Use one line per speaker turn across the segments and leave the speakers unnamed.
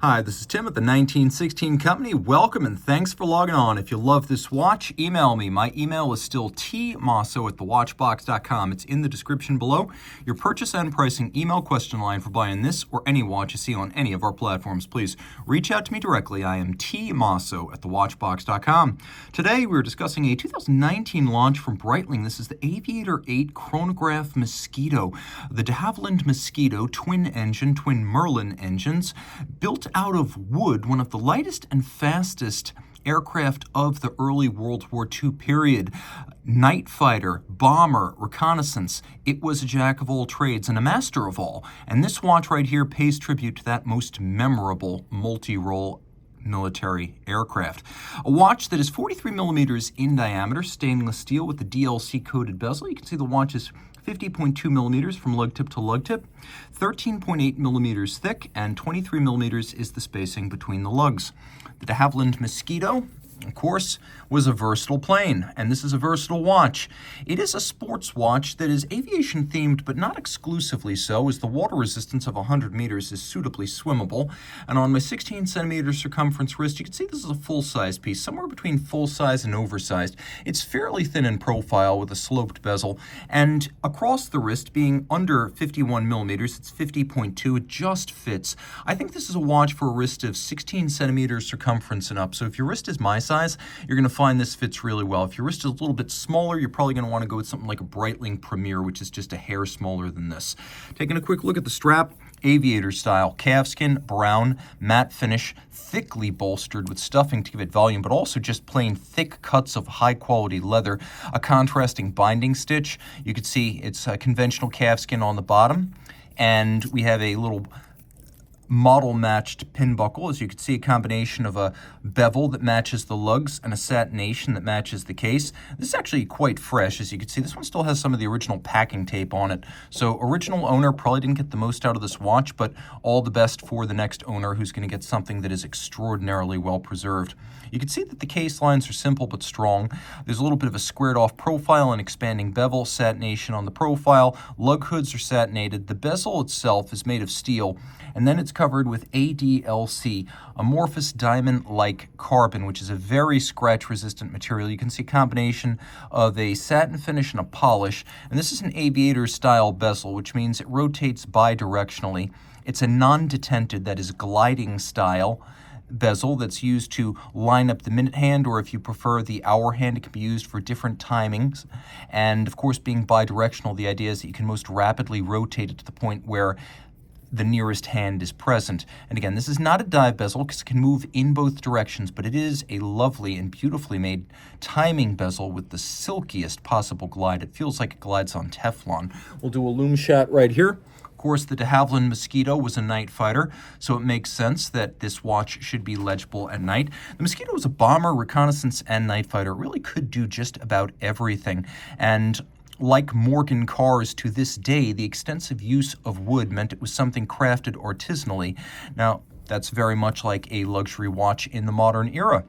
Hi, this is Tim at the 1916 Company. Welcome and thanks for logging on. If you love this watch, email me. My email is still tmosso@thewatchbox.com. It's in the description below. Your purchase and pricing email question line for buying this or any watch you see on any of our platforms. Please reach out to me directly. I am tmosso@thewatchbox.com. Today we're discussing a 2019 launch from Breitling. This is the Aviator 8 Chronograph Mosquito. The de Havilland Mosquito twin Merlin engines, built out of wood, one of the lightest and fastest aircraft of the early World War II period. Night fighter, bomber, reconnaissance. It was a jack of all trades and a master of all. And this watch right here pays tribute to that most memorable multi-role military aircraft. A watch that is 43 millimeters in diameter, stainless steel with the DLC-coated bezel. You can see the watch is 50.2 millimeters from lug tip to lug tip, 13.8 millimeters thick, and 23 millimeters is the spacing between the lugs. The de Havilland Mosquito, of course, was a versatile plane, and this is a versatile watch. It is a sports watch that is aviation themed, but not exclusively so, as the water resistance of 100 meters is suitably swimmable. And on my 16 centimeter circumference wrist, you can see this is a full-size piece, somewhere between full-size and oversized. It's fairly thin in profile with a sloped bezel, and across the wrist, being under 51 millimeters, it's 50.2, it just fits. I think this is a watch for a wrist of 16 centimeters circumference and up, so if your wrist is my size, you're going to find this fits really well. If your wrist is a little bit smaller, you're probably going to want to go with something like a Breitling Premier, which is just a hair smaller than this. Taking a quick look at the strap, aviator style, calfskin, brown, matte finish, thickly bolstered with stuffing to give it volume, but also just plain thick cuts of high quality leather, a contrasting binding stitch. You can see it's a conventional calfskin on the bottom, and we have a little model-matched pin buckle. As you can see, a combination of a bevel that matches the lugs and a satination that matches the case. This is actually quite fresh. As you can see, this one still has some of the original packing tape on it. So original owner probably didn't get the most out of this watch, but all the best for the next owner who's going to get something that is extraordinarily well preserved. You can see that the case lines are simple but strong. There's a little bit of a squared off profile and expanding bevel, satination on the profile. Lug hoods are satinated. The bezel itself is made of steel, and then it's covered with ADLC, amorphous diamond-like carbon, which is a very scratch-resistant material. You can see a combination of a satin finish and a polish, and this is an aviator-style bezel, which means it rotates bidirectionally. It's a non-detented, that is gliding style bezel that's used to line up the minute hand, or if you prefer the hour hand, it can be used for different timings. And of course, being bidirectional, the idea is that you can most rapidly rotate it to the point where the nearest hand is present. And again, this is not a dive bezel because it can move in both directions, but it is a lovely and beautifully made timing bezel with the silkiest possible glide. It feels like it glides on Teflon. We'll do a loom shot right here. Of course, the de Havilland Mosquito was a night fighter, so it makes sense that this watch should be legible at night. The Mosquito was a bomber, reconnaissance, and night fighter. It really could do just about everything. And like Morgan cars to this day, the extensive use of wood meant it was something crafted artisanally. Now, that's very much like a luxury watch in the modern era.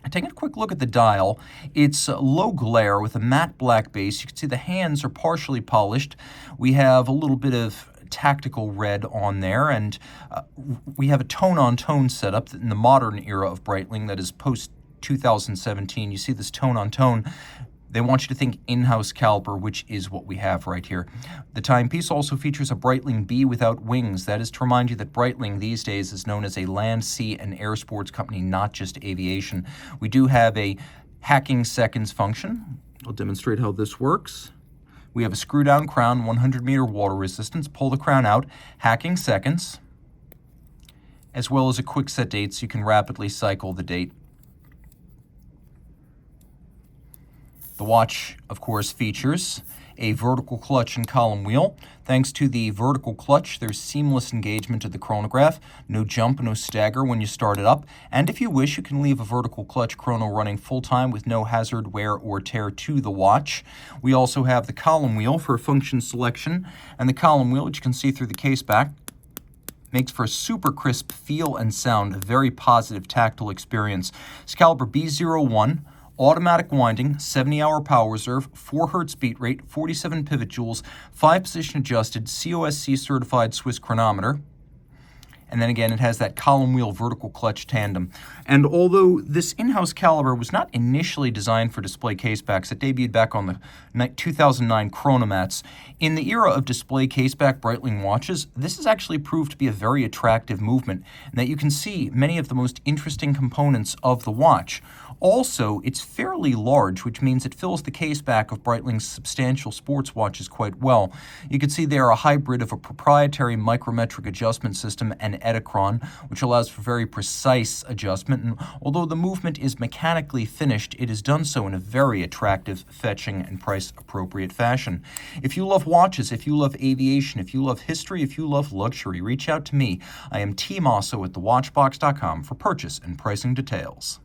Taking a quick look at the dial, it's low glare with a matte black base. You can see the hands are partially polished. We have a little bit of tactical red on there, and we have a tone-on-tone setup in the modern era of Breitling that is post-2017. You see this tone-on-tone. They want you to think in-house caliber, which is what we have right here. The timepiece also features a Breitling B without wings. That is to remind you that Breitling these days is known as a land, sea, and air sports company, not just aviation. We do have a hacking seconds function. I'll demonstrate how this works. We have a screw-down crown, 100-meter water resistance. Pull the crown out, hacking seconds, as well as a quick set date so you can rapidly cycle the date. The watch, of course, features a vertical clutch and column wheel. Thanks to the vertical clutch, there's seamless engagement of the chronograph, no jump, no stagger when you start it up, and if you wish, you can leave a vertical clutch chrono running full-time with no hazard, wear, or tear to the watch. We also have the column wheel for function selection, and the column wheel, which you can see through the case back, makes for a super crisp feel and sound, a very positive tactile experience. It's caliber B01, automatic winding, 70-hour power reserve, 4 Hz beat rate, 47 pivot joules, 5 position adjusted, COSC certified Swiss chronometer. And then again, it has that column wheel vertical clutch tandem. And although this in-house caliber was not initially designed for display casebacks, it debuted back on the 2009 Chronomats. In the era of display caseback Breitling watches, this has actually proved to be a very attractive movement, and that you can see many of the most interesting components of the watch. Also, it's fairly large, which means it fills the caseback of Breitling's substantial sports watches quite well. You can see they are a hybrid of a proprietary micrometric adjustment system and Edicron, which allows for very precise adjustment. And although the movement is mechanically finished, it is done so in a very attractive, fetching, and price-appropriate fashion. If you love watches, if you love aviation, if you love history, if you love luxury, reach out to me. I am Team Mosso at thewatchbox.com for purchase and pricing details.